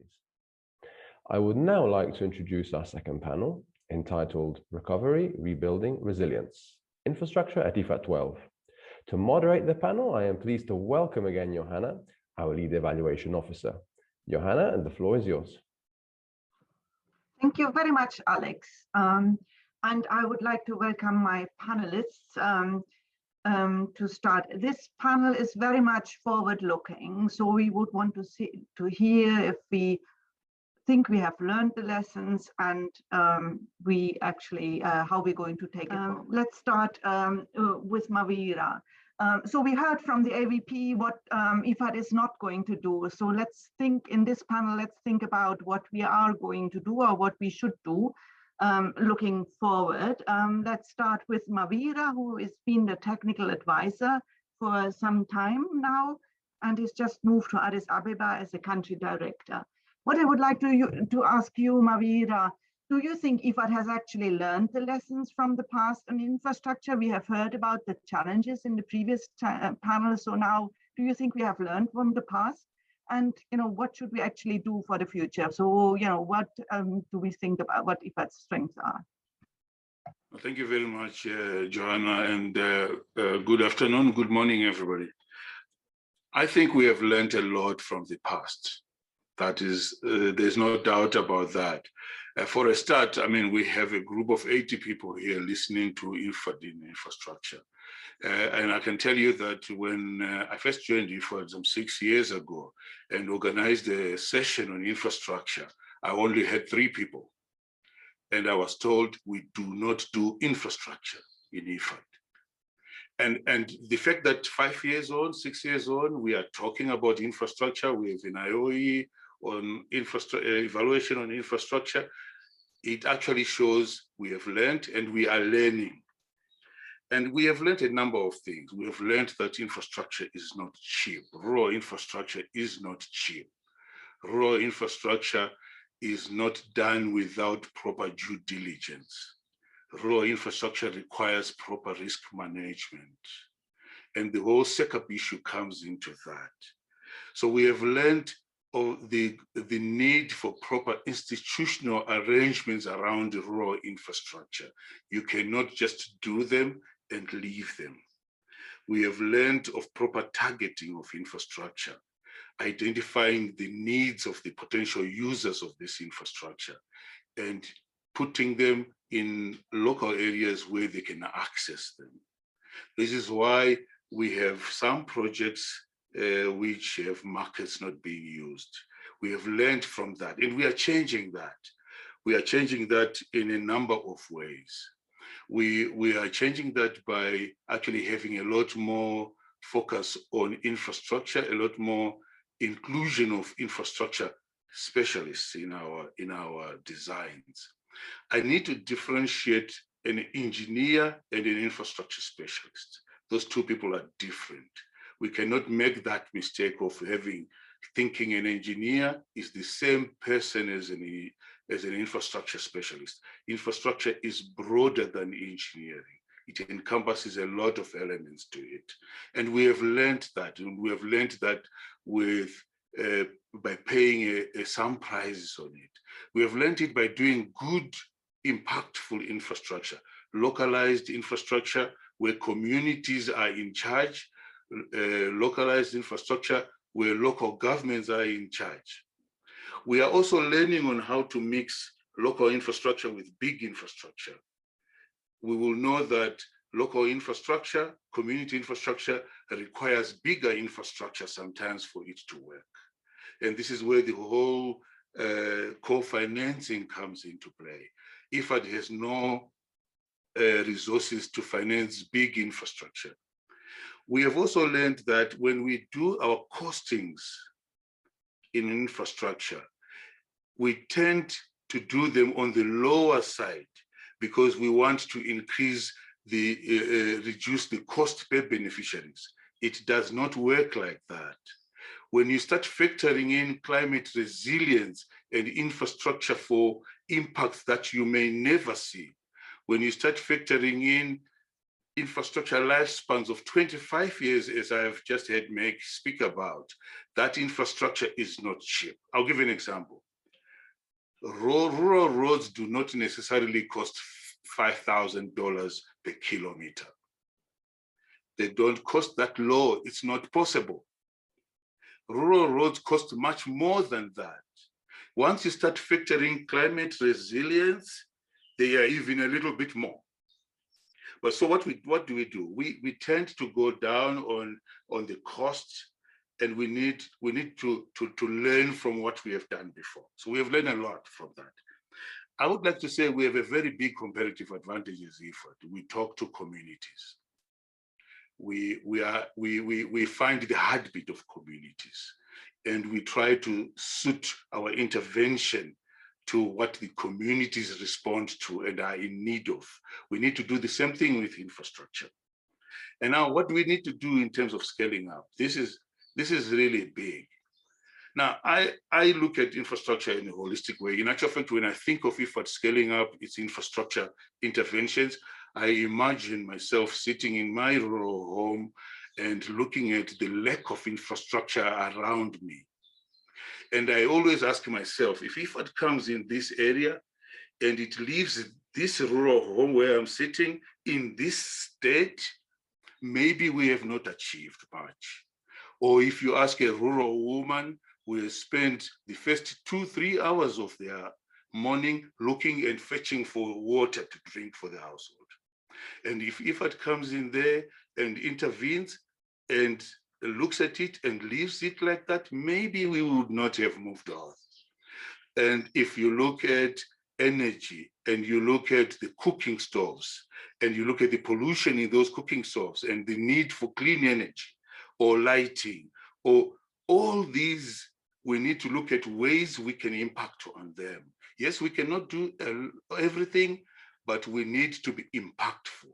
communities. I would now like to introduce our second panel, entitled Recovery, Rebuilding, Resilience, Infrastructure at IFAD 12. To moderate the panel, I am pleased to welcome again Johanna, our Lead Evaluation Officer. Johanna, and the floor is yours. Thank you very much, Alex. And I would like to welcome my panelists to start. This panel is very much forward-looking, so we would want to hear if we think we have learned the lessons and we actually how we're going to take it forward. Let's start with Mawira. So we heard from the AVP what IFAD is not going to do. So let's think in this panel, let's think about what we are going to do or what we should do looking forward. Let's start with Mawira, who has been the technical advisor for some time now and has just moved to Addis Ababa as a country director. What I would like to ask you, Mawira, do you think IFAD has actually learned the lessons from the past on infrastructure? We have heard about the challenges in the previous panel. So now, do you think we have learned from the past? And what should we actually do for the future? So what do we think about what IFAD's strengths are? Well, thank you very much, Joanna, and good afternoon, good morning, everybody. I think we have learned a lot from the past. That is, there's no doubt about that. For a start, I mean, we have a group of 80 people here listening to IFAD in infrastructure. And I can tell you that when I first joined IFAD some 6 years ago and organized a session on infrastructure, I only had 3 people. And I was told we do not do infrastructure in IFAD. And the fact that 5 years on, 6 years on, we are talking about infrastructure, we have an IOE on evaluation on infrastructure, it actually shows we have learned and we are learning. And we have learned a number of things. We have learned that infrastructure is not cheap. Raw infrastructure is not cheap. Raw infrastructure is not done without proper due diligence. Raw infrastructure requires proper risk management. And the whole SECAP issue comes into that. So we have learned of the need for proper institutional arrangements around raw infrastructure. You cannot just do them and leave them. We have learned of proper targeting of infrastructure, identifying the needs of the potential users of this infrastructure and putting them in local areas where they can access them. This is why we have some projects which have markets not being used. We have learned from that and we are changing that. We are changing that in a number of ways. We are changing that by actually having a lot more focus on infrastructure, a lot more inclusion of infrastructure specialists in our designs. I need to differentiate an engineer and an infrastructure specialist. Those two people are different. We cannot make that mistake of thinking an engineer is the same person as an infrastructure specialist. Infrastructure is broader than engineering. It encompasses a lot of elements to it. And we have learned that, and we have learned that by paying some prices on it. We have learned it by doing good, impactful infrastructure, localized infrastructure where communities are in charge, localized infrastructure where local governments are in charge. We are also learning on how to mix local infrastructure with big infrastructure. We will know that local infrastructure, community infrastructure requires bigger infrastructure sometimes for it to work. And this is where the whole co-financing comes into play. IFAD has no resources to finance big infrastructure. We have also learned that when we do our costings in infrastructure, we tend to do them on the lower side because we want to increase reduce the cost per beneficiaries. It does not work like that. When you start factoring in climate resilience and infrastructure for impacts that you may never see, when you start factoring in infrastructure lifespans of 25 years, as I've just had Meg speak about, that infrastructure is not cheap. I'll give you an example. Rural roads do not necessarily cost $5,000 per kilometer. They don't cost that low. It's not possible. Rural roads cost much more than that. Once you start factoring climate resilience, they are even a little bit more. But so what do we do? We tend to go down on the cost, and we need to learn from what we have done before. So we have learned a lot from that. I would like to say we have a very big comparative advantage as IFAD. We talk to communities. We find the heartbeat of communities, and we try to suit our intervention to what the communities respond to and are in need of. We need to do the same thing with infrastructure. And now what do we need to do in terms of scaling up? This is really big. Now, I look at infrastructure in a holistic way. In actual fact, when I think of IFAD scaling up its infrastructure interventions, I imagine myself sitting in my rural home and looking at the lack of infrastructure around me. And I always ask myself, if IFAD comes in this area and it leaves this rural home where I'm sitting in this state, maybe we have not achieved much. Or if you ask a rural woman who has spent the first 2-3 hours of their morning looking and fetching for water to drink for the household. And if IFAD comes in there and intervenes and looks at it and leaves it like that, maybe we would not have moved on. And if you look at energy and you look at the cooking stoves and you look at the pollution in those cooking stoves and the need for clean energy or lighting or all these, we need to look at ways we can impact on them. Yes, we cannot do everything, but we need to be impactful.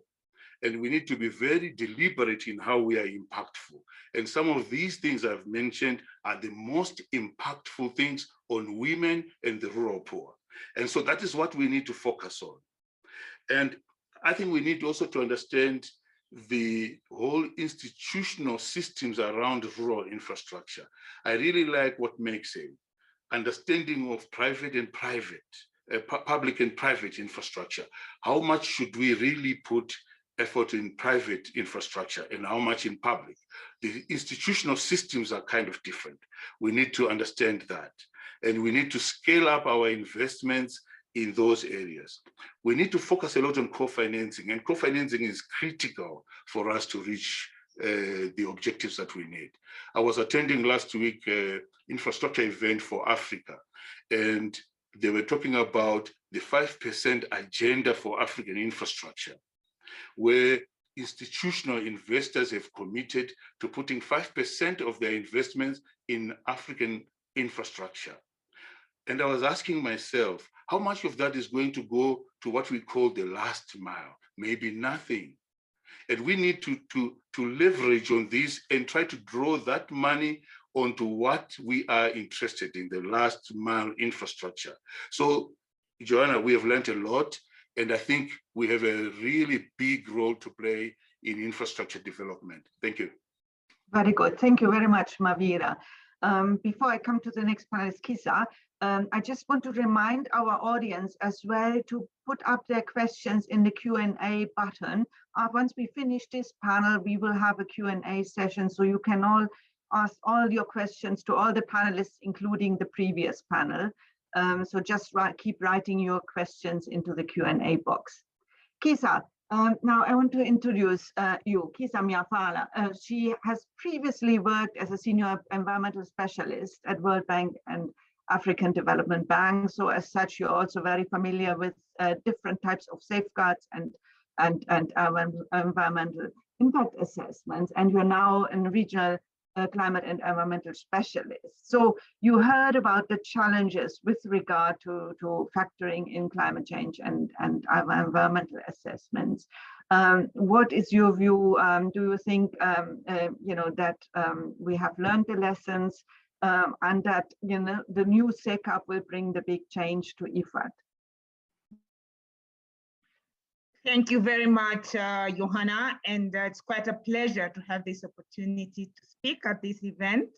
And we need to be very deliberate in how we are impactful. And some of these things I've mentioned are the most impactful things on women and the rural poor. And so that is what we need to focus on. And I think we need also to understand the whole institutional systems around rural infrastructure. I really like what Meg said, understanding of private and public and private infrastructure. How much should we really put effort in private infrastructure and how much in public? The institutional systems are kind of different. We need to understand that. And we need to scale up our investments in those areas. We need to focus a lot on co-financing, and co-financing is critical for us to reach the objectives that we need. I was attending last week an infrastructure event for Africa, and they were talking about the 5% agenda for African infrastructure, where institutional investors have committed to putting 5% of their investments in African infrastructure. And I was asking myself, how much of that is going to go to what we call the last mile? Maybe nothing. And we need to leverage on this and try to draw that money onto what we are interested in, the last mile infrastructure. So, Joanna, we have learned a lot. And I think we have a really big role to play in infrastructure development. Thank you. Very good. Thank you very much, Mawira. Before I come to the next panelist, Kisa, I just want to remind our audience as well to put up their questions in the Q&A button. Once we finish this panel, we will have a Q&A session, so you can all ask all your questions to all the panelists, including the previous panel. So just keep writing your questions into the Q&A box. Kisa, now I want to introduce you, Kisa Mfalila. She has previously worked as a senior environmental specialist at World Bank and African Development Bank. So as such, you're also very familiar with different types of safeguards and environmental impact assessments. And you're now a regional climate and environmental specialist. So you heard about the challenges with regard to factoring in climate change and environmental assessments. What is your view? Do you think that we have learned the lessons and that the new SECAP will bring the big change to IFAD? Thank you very much, Johanna, and it's quite a pleasure to have this opportunity to speak at this event.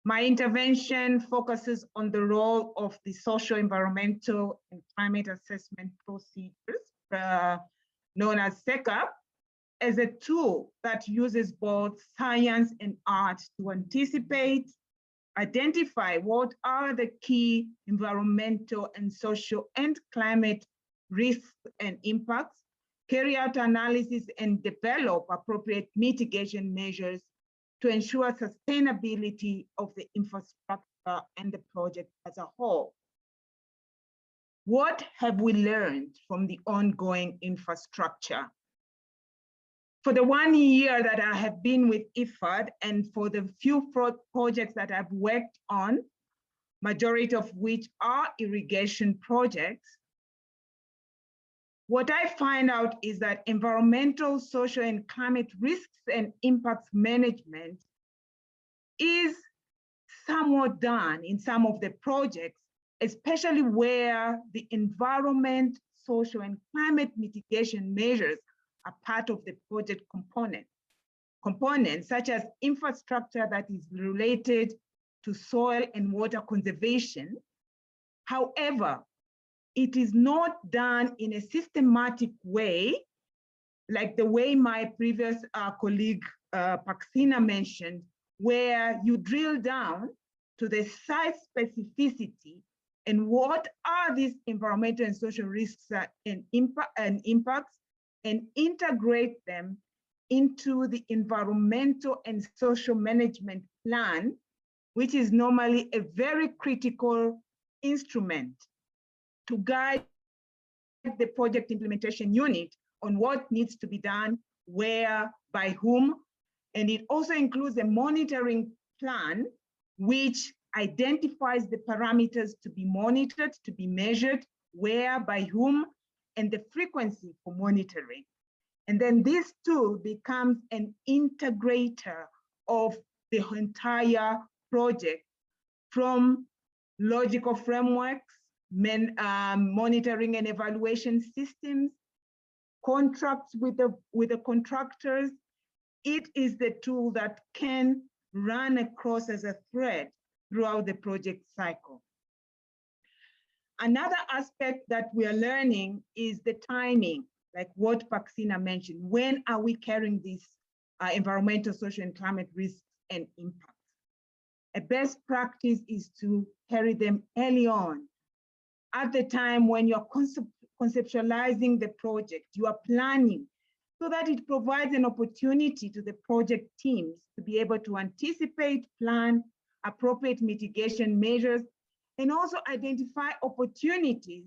My intervention focuses on the role of the social, environmental, and climate assessment procedures, known as Sehgal, as a tool that uses both science and art to anticipate, identify what are the key environmental and social and climate risks and impacts, carry out analysis and develop appropriate mitigation measures to ensure sustainability of the infrastructure and the project as a whole. What have we learned from the ongoing infrastructure? For the 1 year that I have been with IFAD and for the few projects that I've worked on, majority of which are irrigation projects, what I find out is that environmental, social, and climate risks and impacts management is somewhat done in some of the projects, especially where the environment, social, and climate mitigation measures are part of the project components such as infrastructure that is related to soil and water conservation. However, it is not done in a systematic way, like the way my previous colleague Paxina mentioned, where you drill down to the site specificity and what are these environmental and social risks and impacts, and integrate them into the environmental and social management plan, which is normally a very critical instrument to guide the project implementation unit on what needs to be done, where, by whom. And it also includes a monitoring plan, which identifies the parameters to be monitored, to be measured, where, by whom, and the frequency for monitoring. And then this tool becomes an integrator of the entire project, from logical frameworks, monitoring and evaluation systems, contracts with the contractors. It is the tool that can run across as a thread throughout the project cycle. Another aspect that we are learning is the timing, like what Paxina mentioned. When are we carrying these environmental, social, and climate risks and impacts? A best practice is to carry them early on. At the time when you're conceptualizing the project, you are planning, so that it provides an opportunity to the project teams to be able to anticipate, plan appropriate mitigation measures, and also identify opportunities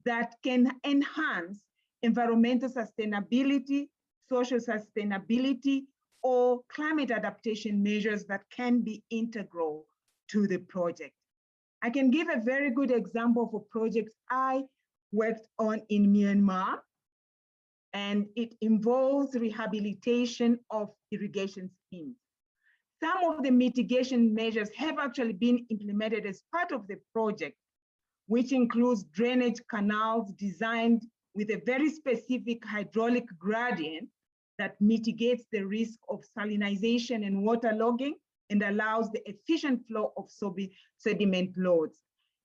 that can enhance environmental sustainability, social sustainability, or climate adaptation measures that can be integral to the project. I can give a very good example of a project I worked on in Myanmar, and it involves rehabilitation of irrigation schemes. Some of the mitigation measures have actually been implemented as part of the project, which includes drainage canals designed with a very specific hydraulic gradient that mitigates the risk of salinization and waterlogging and allows the efficient flow of sediment loads.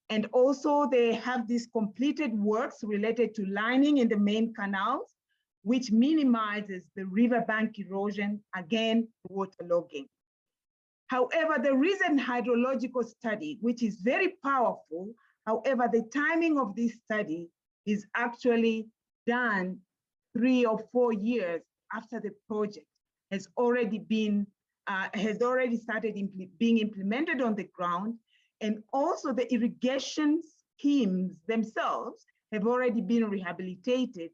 And also they have these completed works related to lining in the main canals, which minimizes the riverbank erosion, again, waterlogging. However, there is a hydrological study, which is very powerful. However, the timing of this study is actually done 3 or 4 years after the project has already started being implemented on the ground. And also the irrigation schemes themselves have already been rehabilitated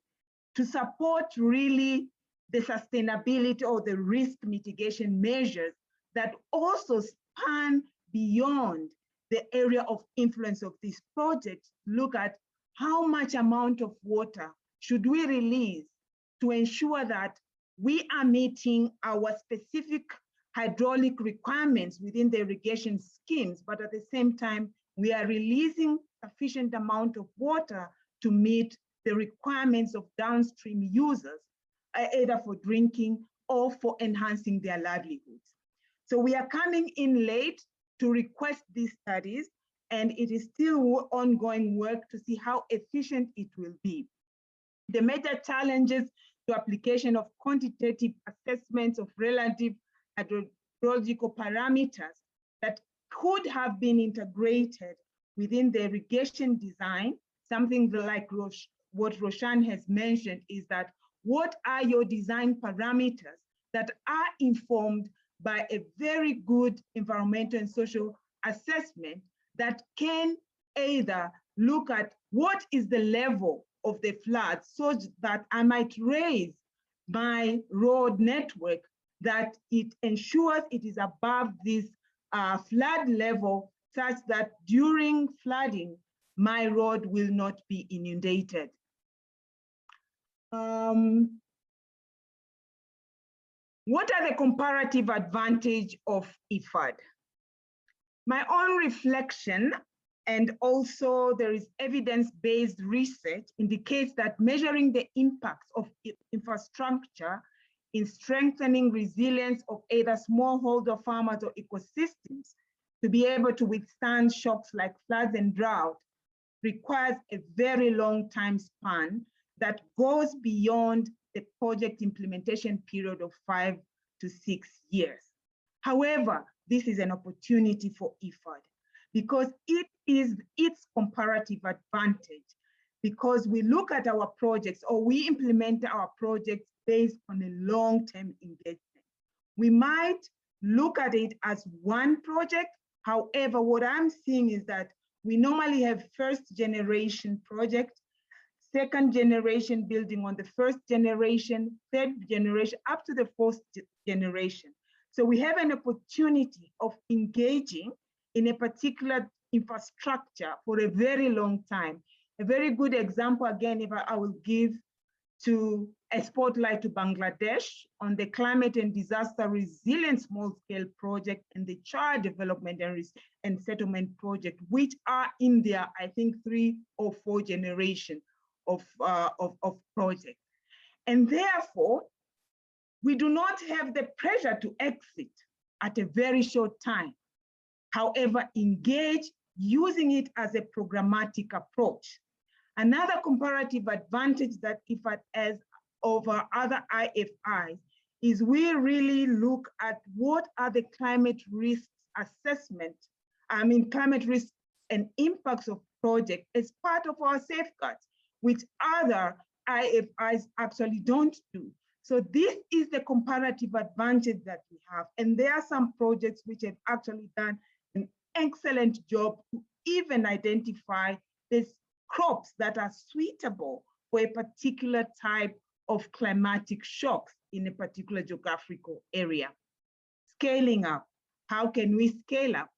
to support really the sustainability or the risk mitigation measures that also span beyond the area of influence of this project. Look at how much amount of water should we release to ensure that we are meeting our specific hydraulic requirements within the irrigation schemes, but at the same time, we are releasing sufficient amount of water to meet the requirements of downstream users, either for drinking or for enhancing their livelihoods. So we are coming in late to request these studies, and it is still ongoing work to see how efficient it will be. The major challenges to application of quantitative assessments of relative hydrological parameters that could have been integrated within the irrigation design, something like what Roshan has mentioned, is that what are your design parameters that are informed by a very good environmental and social assessment that can either look at what is the level of the flood so that I might raise my road network that it ensures it is above this flood level such that during flooding, my road will not be inundated. What are the comparative advantage of IFAD? My own reflection, and also there is evidence-based research, indicates that measuring the impacts of infrastructure in strengthening resilience of either smallholder farmers or ecosystems to be able to withstand shocks like floods and drought requires a very long time span that goes beyond the project implementation period of 5 to 6 years. However, this is an opportunity for IFAD because it is its comparative advantage, because we look at our projects or we implement our projects based on a long-term engagement. We might look at it as one project. However, what I'm seeing is that we normally have first generation projects, second generation building on the first generation, third generation, up to the fourth generation. So we have an opportunity of engaging in a particular infrastructure for a very long time. A very good example, again, if I will give to a spotlight to Bangladesh on the climate and disaster resilience small-scale project and the child development and settlement project, which are in their, I think, 3 or 4 generation of projects. And therefore, we do not have the pressure to exit at a very short time. However, engage using it as a programmatic approach. Another comparative advantage that IFAD has over other IFIs is we really look at what are the climate risks assessment, climate risks and impacts of project as part of our safeguards, which other IFIs actually don't do. So this is the comparative advantage that we have. And there are some projects which have actually done an excellent job to even identify these crops that are suitable for a particular type of climatic shocks in a particular geographical area. Scaling up, how can we scale up?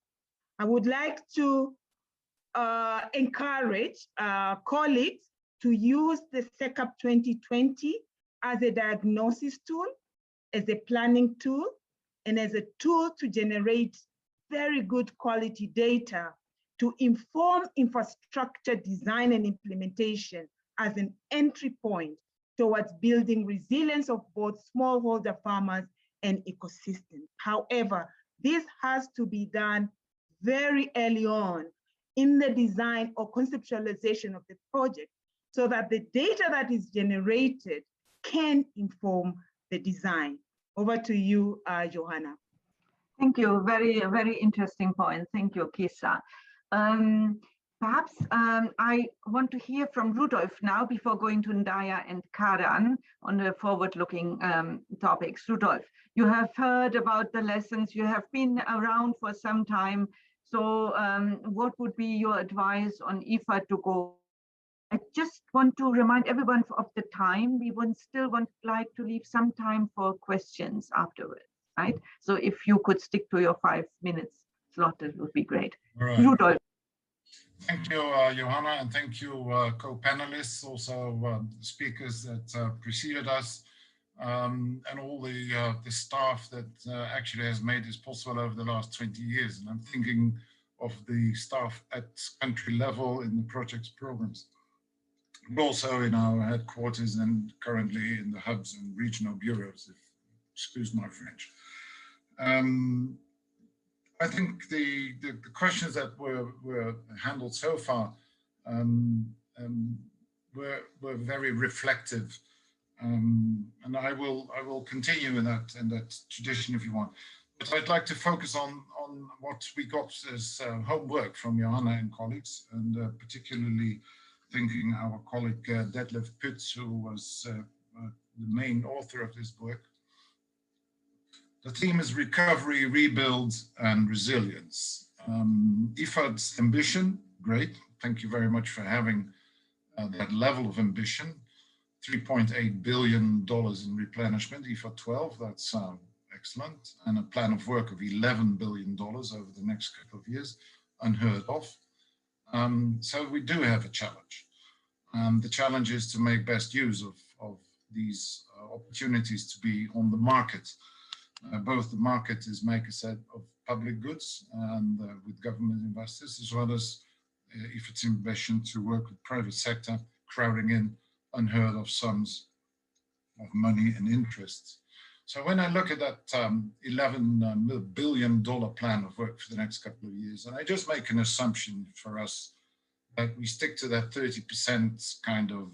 I would like to encourage colleagues to use the SECAP 2020 as a diagnosis tool, as a planning tool, and as a tool to generate very good quality data to inform infrastructure design and implementation as an entry point towards building resilience of both smallholder farmers and ecosystems. However, this has to be done very early on in the design or conceptualization of the project so that the data that is generated can inform the design. Over to you, Johanna. Thank you. Very, very interesting point. Thank you, Kisa. Perhaps I want to hear from Rudolph now before going to Ndaya and Karan on the forward-looking topics. Rudolph, you have heard about the lessons. You have been around for some time. So what would be your advice on IFAD to go? I just want to remind everyone of the time. We would still like to leave some time for questions afterwards, right? So if you could stick to your 5 minutes slot, it would be great. Right. Rudolph. Thank you, Johanna, and thank you, co-panelists, also speakers that preceded us, and all the staff that actually has made this possible over the last 20 years. And I'm thinking of the staff at country level in the projects programs. but also in our headquarters and currently in the hubs and regional bureaus, if excuse my French. I think the questions that were handled so far were very reflective, and I will continue in that tradition if you want. But I'd like to focus on what we got as homework from Johanna and colleagues, and particularly thinking our colleague Detlef Pütz, who was the main author of this work. The theme is recovery, rebuild, and resilience. IFAD's ambition, great. Thank you very much for having that level of ambition. $3.8 billion in replenishment, IFAD 12, that's excellent. And a plan of work of $11 billion over the next couple of years, unheard of. So we do have a challenge. The challenge is to make best use of these opportunities to be on the market. Both the market, as Mike said, of public goods and with government investors, as well as if it's ambition to work with private sector, crowding in unheard of sums of money and interest. So when I look at that $11 billion plan of work for the next couple of years, and I just make an assumption for us that we stick to that 30% kind of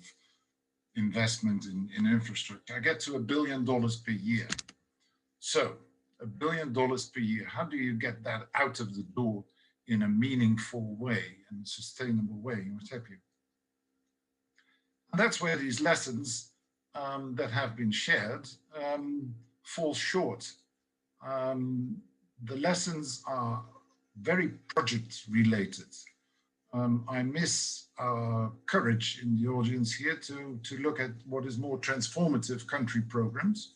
investment in infrastructure, I get to $1 billion per year. So $1 billion per year, how do you get that out of the door in a meaningful way and a sustainable way? What have you? And that's where these lessons that have been shared fall short. The lessons are very project related. I miss courage in the audience here to look at what is more transformative country programs,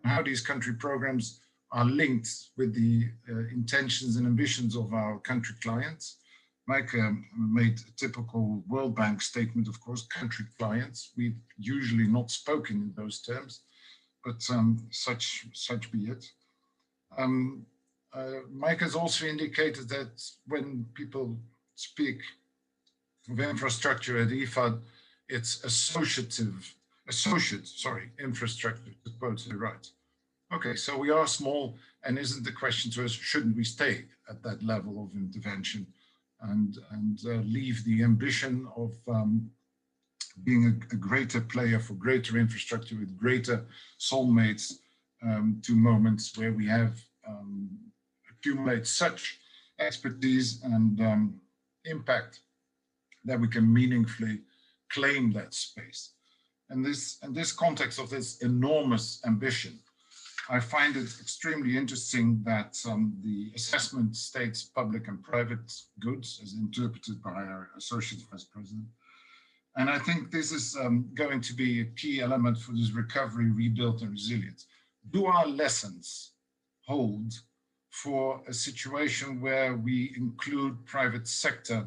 and how these country programs are linked with the intentions and ambitions of our country clients. Mike made a typical World Bank statement, of course, country clients. We've usually not spoken in those terms, but such be it. Mike has also indicated that when people speak of infrastructure at IFAD, it's associate infrastructure, to quote it right. Okay, so we are small, and isn't the question to us, shouldn't we stay at that level of intervention and leave the ambition of being a greater player for greater infrastructure with greater soulmates to moments where we have accumulate such expertise and impact that we can meaningfully claim that space. And in this context of this enormous ambition, I find it extremely interesting that the assessment states public and private goods as interpreted by our Associate Vice President. And I think this is going to be a key element for this recovery, rebuild, and resilience. Do our lessons hold for a situation where we include private sector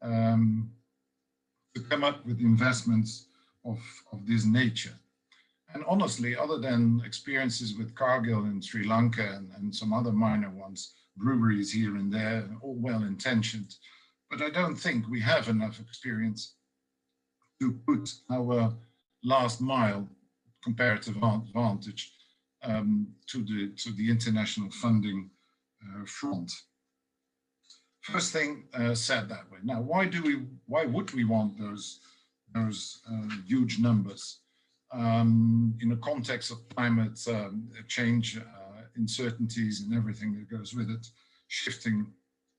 to come up with investments of this nature? And honestly, other than experiences with Cargill in Sri Lanka and some other minor ones, breweries here and there, all well-intentioned, but I don't think we have enough experience to put our last mile comparative advantage to the international funding front. First thing said that way. Now, why would we want those huge numbers in a context of climate change, uncertainties, and everything that goes with it, shifting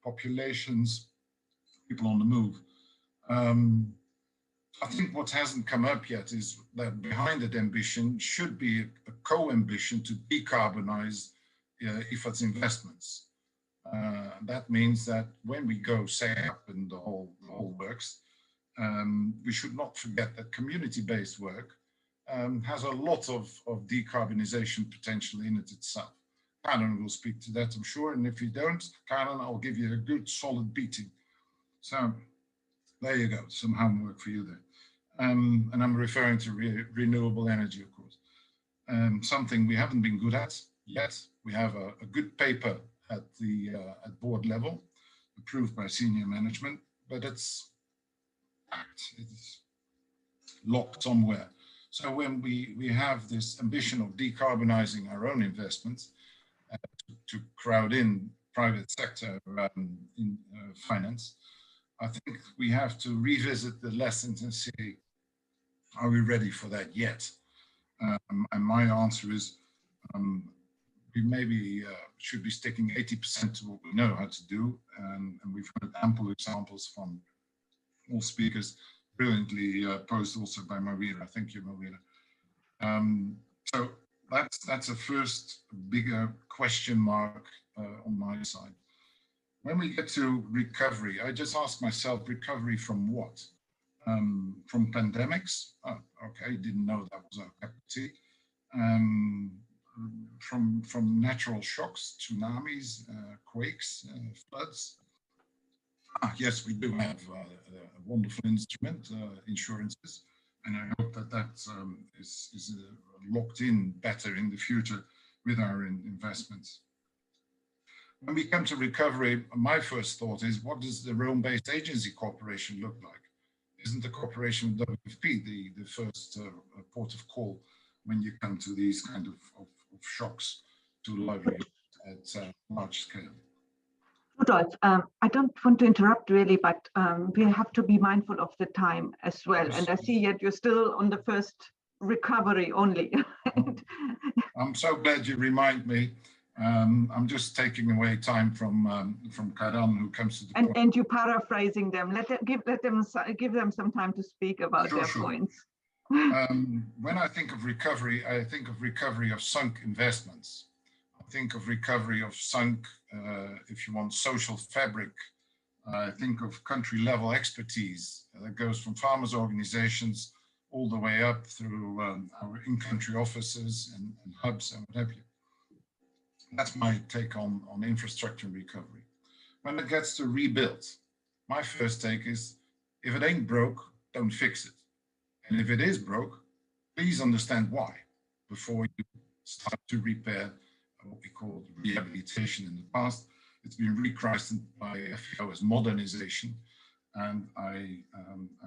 populations, people on the move? I think what hasn't come up yet is that behind that ambition should be a co-ambition to decarbonize IFAD's investments. That means that when we go say up and the whole works, we should not forget that community-based work has a lot of decarbonization potential in it itself. Karan will speak to that, I'm sure, and if you don't, Karan, I'll give you a good solid beating. So there you go, some homework for you there. And I'm referring to renewable energy, of course. Something we haven't been good at yet. We have a good paper at the board level, approved by senior management, but it's locked somewhere. So when we have this ambition of decarbonizing our own investments to crowd in private sector in finance, I think we have to revisit the lessons and say, are we ready for that yet? And my answer is, we maybe should be sticking 80% to what we know how to do. And we've heard ample examples from all speakers, brilliantly posed also by Mawira. Thank you, Mawira. So that's a first bigger question mark on my side. When we get to recovery, I just ask myself, recovery from what? From pandemics? Oh, okay, didn't know that was our cup of tea. From natural shocks, tsunamis, quakes, floods. Yes, we do have a wonderful instrument, insurances, and I hope that that is locked in better in the future with our investments. When we come to recovery, my first thought is, what does the Rome-based agency cooperation look like? Isn't the cooperation with WFP the first port of call when you come to these kind of shocks to livelihood at large scale? Rudolph, I don't want to interrupt really, but we have to be mindful of the time as well. And I see yet you're still on the first recovery only. I'm so glad you remind me. I'm just taking away time from Karan, who comes to the point. And you paraphrasing them. Give them some time to speak about their points. When I think of recovery of sunk investments. I think of recovery of sunk, if you want, social fabric. I think of country level expertise that goes from farmers' organizations all the way up through our in-country offices and hubs and what have you. That's my take on infrastructure and recovery. When it gets to rebuild, my first take is, if it ain't broke, don't fix it. And if it is broke, please understand why before you start to repair what we call rehabilitation in the past. It's been rechristened by FAO as modernization. And I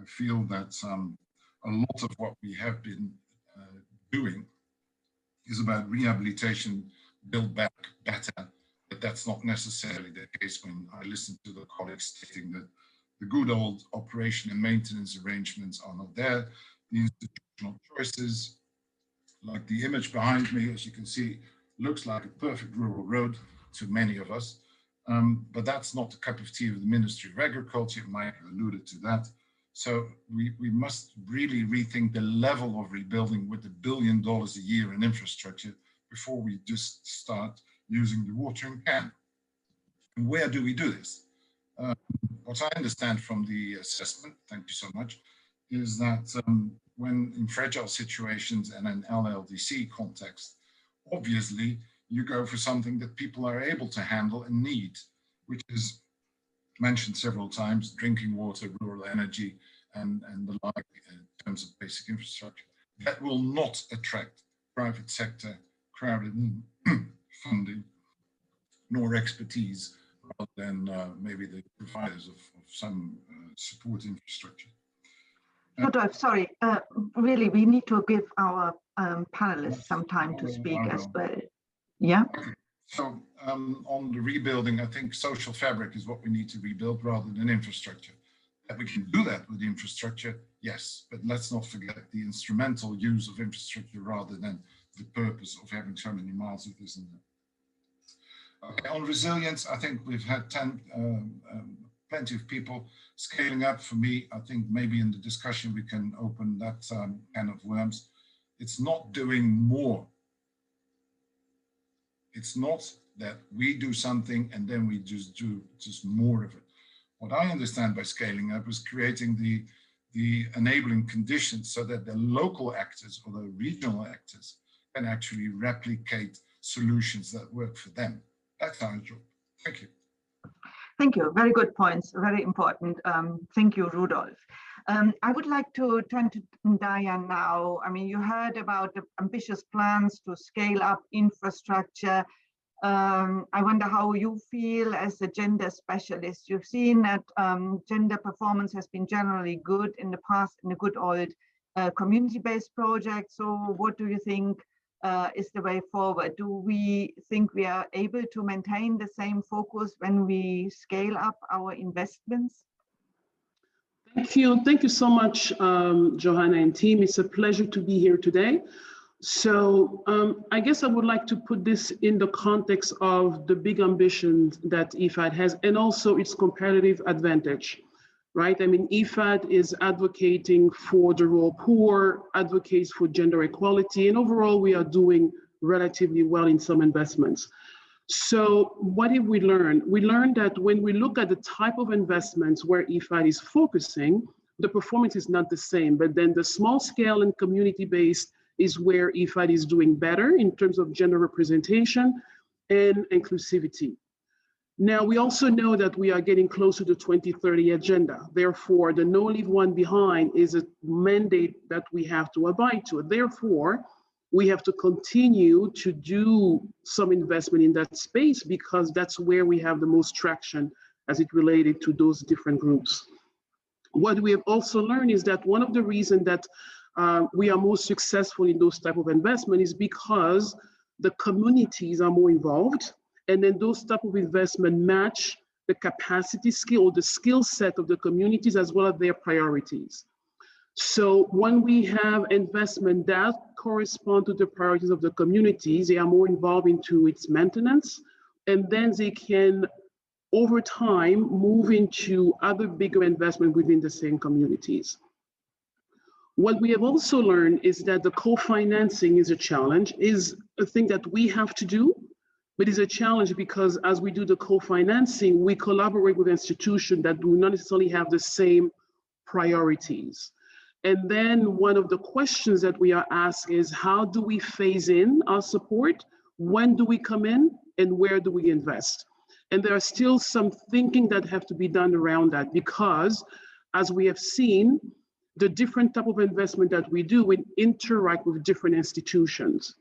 feel that a lot of what we have been doing is about rehabilitation, build back better, but that's not necessarily the case when I listen to the colleagues stating that the good old operation and maintenance arrangements are not there. The institutional choices, like the image behind me, as you can see, looks like a perfect rural road to many of us, but that's not the cup of tea of the Ministry of Agriculture. Mike alluded to that. So we must really rethink the level of rebuilding with $1 billion a year in infrastructure before we just start using the watering can. And where do we do this? What I understand from the assessment, thank you so much, is that when in fragile situations and an LLDC context, obviously you go for something that people are able to handle and need, which is mentioned several times: drinking water, rural energy, and the like in terms of basic infrastructure. That will not attract private sector crowded funding nor expertise, rather than maybe the providers of some support infrastructure. Rudolph, sorry, really, we need to give our panelists some time to speak as well. Yeah. Okay. So on the rebuilding, I think social fabric is what we need to rebuild rather than infrastructure. That we can do that with infrastructure, yes, but let's not forget the instrumental use of infrastructure rather than the purpose of having so many miles of this and that. Okay, on resilience, I think we've had plenty of people scaling up. For me, I think maybe in the discussion we can open that can of worms. It's not doing more. It's not that we do something and then we just do more of it. What I understand by scaling up is creating the enabling conditions so that the local actors or the regional actors can actually replicate solutions that work for them. That's our job. Thank you. Thank you. Very good points. Very important. Thank you, Rudolph. I would like to turn to Ndaya now. I mean, you heard about the ambitious plans to scale up infrastructure. I wonder how you feel as a gender specialist. You've seen that gender performance has been generally good in the past, in the good old community-based projects, or what do you think is the way forward? Do we think we are able to maintain the same focus when we scale up our investments? Thank you. Thank you so much, Johanna and team. It's a pleasure to be here today. So I guess I would like to put this in the context of the big ambitions that IFAD has and also its competitive advantage, right? I mean, IFAD is advocating for the rural poor, advocates for gender equality, and overall we are doing relatively well in some investments. So what did we learn? We learned that when we look at the type of investments where IFAD is focusing, the performance is not the same, but then the small scale and community-based is where IFAD is doing better in terms of gender representation and inclusivity. Now, we also know that we are getting closer to the 2030 agenda. Therefore, the No Leave One Behind is a mandate that we have to abide to. Therefore, we have to continue to do some investment in that space because that's where we have the most traction as it related to those different groups. What we have also learned is that one of the reasons that we are most successful in those type of investment is because the communities are more involved, and then those type of investment match the capacity skill or the skill set of the communities as well as their priorities. So when we have investment that correspond to the priorities of the communities, they are more involved into its maintenance, and then they can, over time, move into other bigger investment within the same communities. What we have also learned is that the co-financing is a challenge, is a thing that we have to do, but it's a challenge because as we do the co-financing, we collaborate with institutions that do not necessarily have the same priorities. And then one of the questions that we are asked is, how do we phase in our support? When do we come in and where do we invest? And there are still some thinking that have to be done around that because as we have seen, the different type of investment that we do, we interact with different institutions.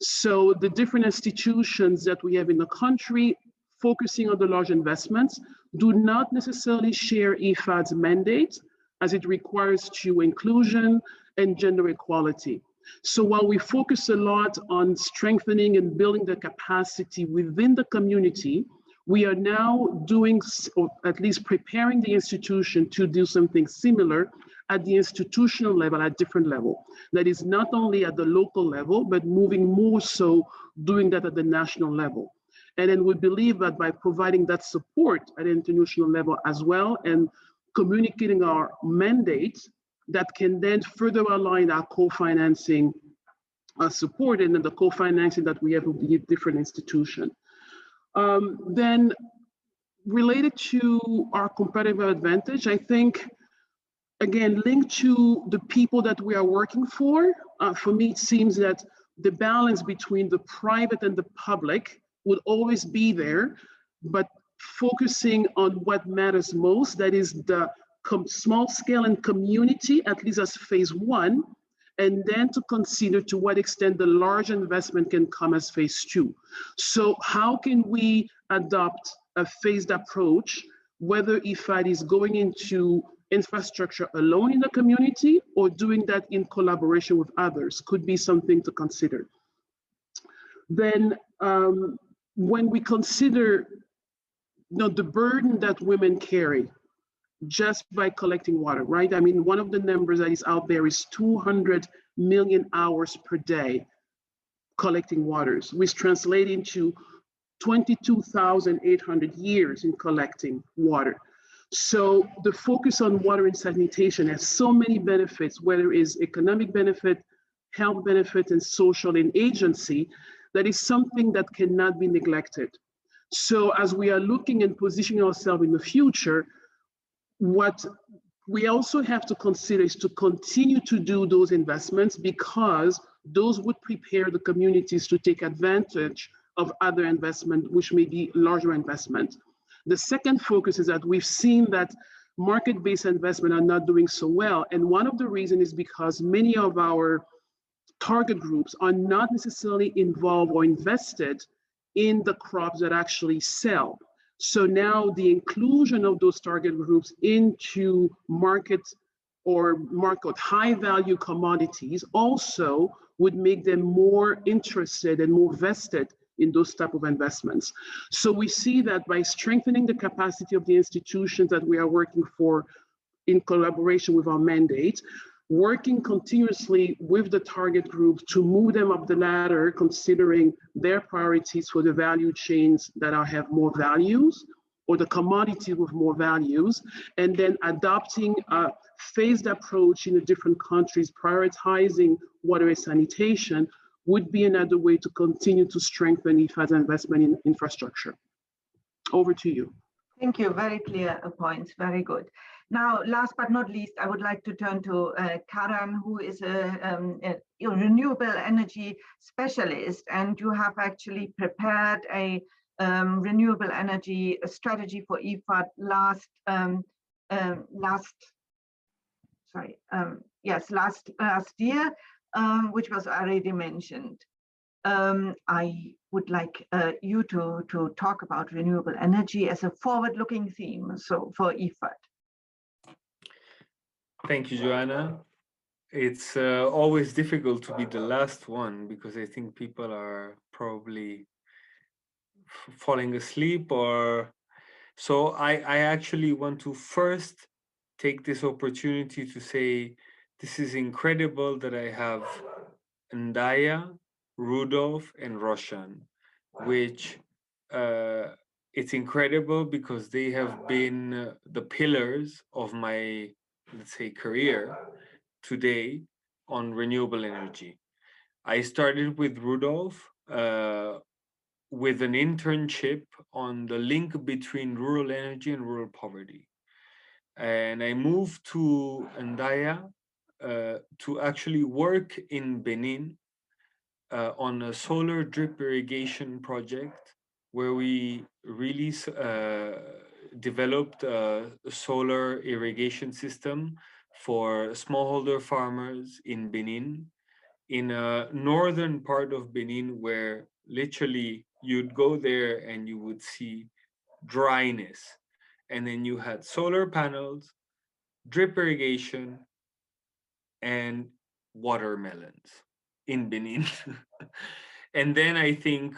So the different institutions that we have in the country focusing on the large investments do not necessarily share IFAD's mandate as it requires to inclusion and gender equality. So while we focus a lot on strengthening and building the capacity within the community, we are now doing, or at least preparing the institution to do something similar at the institutional level, at different level. That is not only at the local level, but moving more so doing that at the national level. And then we believe that by providing that support at the international level as well and communicating our mandate, that can then further align our co-financing support and then the co-financing that we have with the different institutions. Then related to our competitive advantage, I think, again, linked to the people that we are working for me, it seems that the balance between the private and the public would always be there, but focusing on what matters most, that is the small scale and community, at least as phase one, and then to consider to what extent the large investment can come as phase two. So how can we adopt a phased approach, whether IFAD is going into infrastructure alone in the community or doing that in collaboration with others could be something to consider. Then when we consider the burden that women carry just by collecting water, right? I mean, one of the numbers that is out there is 200 million hours per day collecting waters, which translates into 22,800 years in collecting water. So the focus on water and sanitation has so many benefits, whether it is economic benefit, health benefit, and social and agency, that is something that cannot be neglected. So as we are looking and positioning ourselves in the future, what we also have to consider is to continue to do those investments because those would prepare the communities to take advantage of other investment, which may be larger investment. The second focus is that we've seen that market-based investment are not doing so well. And one of the reasons is because many of our target groups are not necessarily involved or invested in the crops that actually sell. So now the inclusion of those target groups into market or market high value commodities also would make them more interested and more vested in those type of investments. So we see that by strengthening the capacity of the institutions that we are working for in collaboration with our mandate, working continuously with the target group to move them up the ladder, considering their priorities for the value chains that have more values, or the commodity with more values, and then adopting a phased approach in the different countries, prioritizing water and sanitation would be another way to continue to strengthen IFAD's investment in infrastructure. Over to you. Thank you, very clear points, very good. Now, last but not least, I would like to turn to Karan, who is a renewable energy specialist, and you have actually prepared a renewable energy strategy for IFAD last year, which was already mentioned. I would like you to talk about renewable energy as a forward-looking theme, so for IFAD. Thank you, Joanna. It's always difficult to be the last one because I think people are probably falling asleep, or so I actually want to first take this opportunity to say this is incredible that I have Ndaya, Rudolph, and Roshan, which it's incredible because they have been the pillars of my, let's say, career today on renewable energy. I started with Rudolph with an internship on the link between rural energy and rural poverty. And I moved to Ndaya to actually work in Benin on a solar drip irrigation project where we really developed a solar irrigation system for smallholder farmers in Benin, in a northern part of Benin where literally you'd go there and you would see dryness. And then you had solar panels, drip irrigation, and watermelons in Benin. And then I think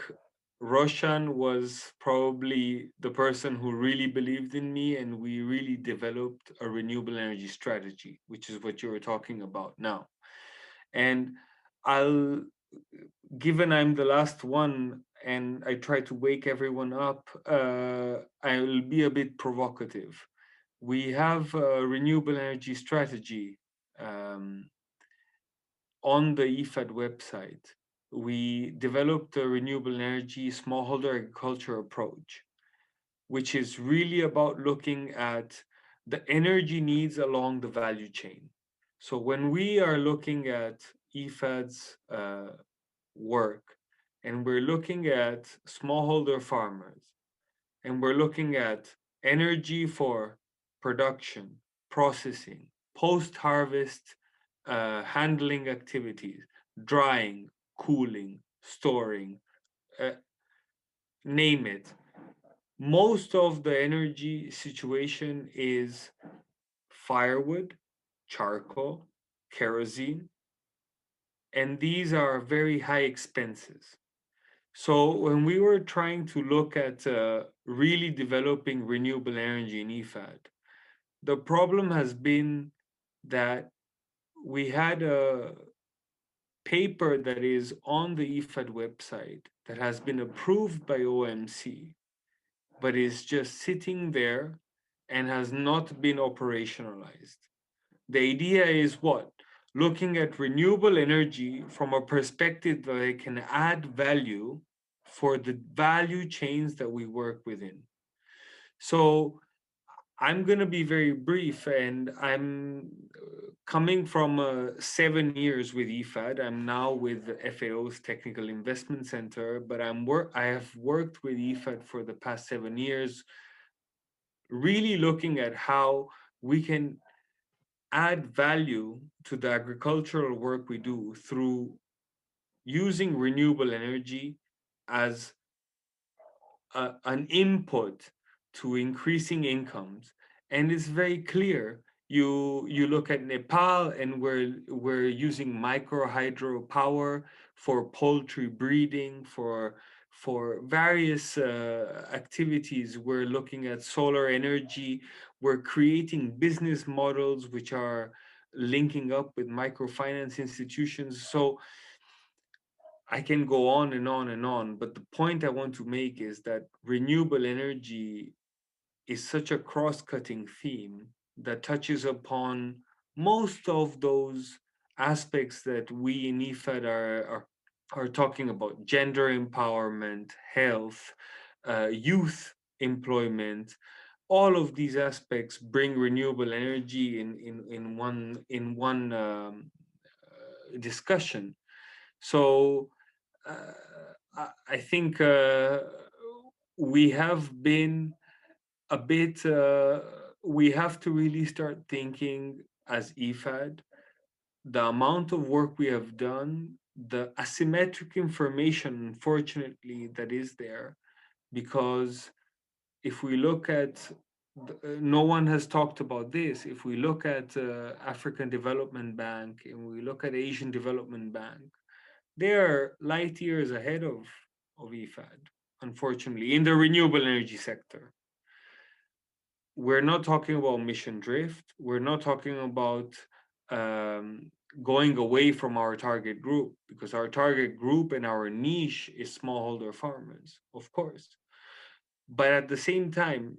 Roshan was probably the person who really believed in me, and we really developed a renewable energy strategy, which is what you were talking about now. And given I'm the last one and I try to wake everyone up, I will be a bit provocative. We have a renewable energy strategy on the IFAD website. We developed a renewable energy smallholder agriculture approach, which is really about looking at the energy needs along the value chain. So when we are looking at IFAD's work, and we're looking at smallholder farmers, and we're looking at energy for production, processing, post-harvest handling activities, drying, cooling, storing, name it. Most of the energy situation is firewood, charcoal, kerosene, and these are very high expenses. So when we were trying to look at really developing renewable energy in IFAD, the problem has been that we had a paper that is on the IFAD website that has been approved by OMC, but is just sitting there and has not been operationalized. The idea is what? Looking at renewable energy from a perspective that it can add value for the value chains that we work within. So I'm going to be very brief, and I'm coming from 7 years with IFAD. I'm now with the FAO's Technical Investment Center, but I have worked with IFAD for the past 7 years, really looking at how we can add value to the agricultural work we do through using renewable energy as an input to increasing incomes. And it's very clear You look at Nepal, and we're using micro hydropower for poultry breeding, for various activities. We're looking at solar energy. We're creating business models which are linking up with microfinance institutions. So I can go on and on and on, but the point I want to make is that renewable energy is such a cross-cutting theme that touches upon most of those aspects that we in IFAD are talking about: gender empowerment, health, youth employment. All of these aspects bring renewable energy in one discussion. So I think we have been a bit, we have to really start thinking as IFAD, the amount of work we have done, the asymmetric information, unfortunately, that is there, because if we look at, no one has talked about this, if we look at African Development Bank and we look at Asian Development Bank, they're light years ahead of IFAD, unfortunately, in the renewable energy sector. We're not talking about mission drift. We're not talking about going away from our target group, because our target group and our niche is smallholder farmers, of course. But at the same time,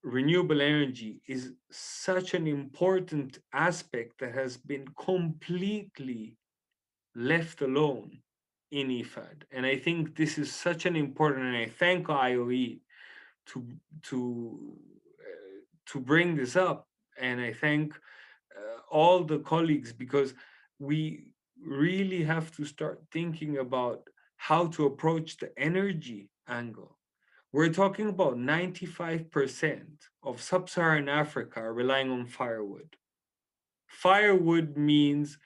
renewable energy is such an important aspect that has been completely left alone in IFAD. And I think this is such an important, and I thank IOE to bring this up. And I thank all the colleagues, because we really have to start thinking about how to approach the energy angle. We're talking about 95% of sub-Saharan Africa relying on firewood. Firewood means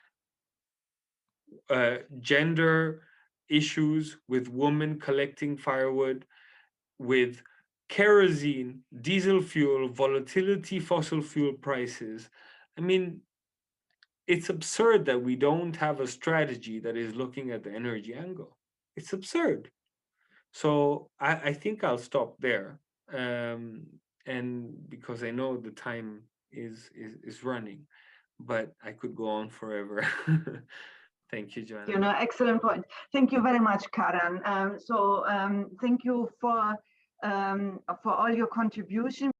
gender issues with women collecting firewood, with kerosene, diesel fuel, volatility, fossil fuel prices. I mean, it's absurd that we don't have a strategy that is looking at the energy angle. It's absurd. So I think I'll stop there. And because I know the time is running, but I could go on forever. Thank you, Joanna. Excellent point. Thank you very much, Karan. Thank you for all your contribution.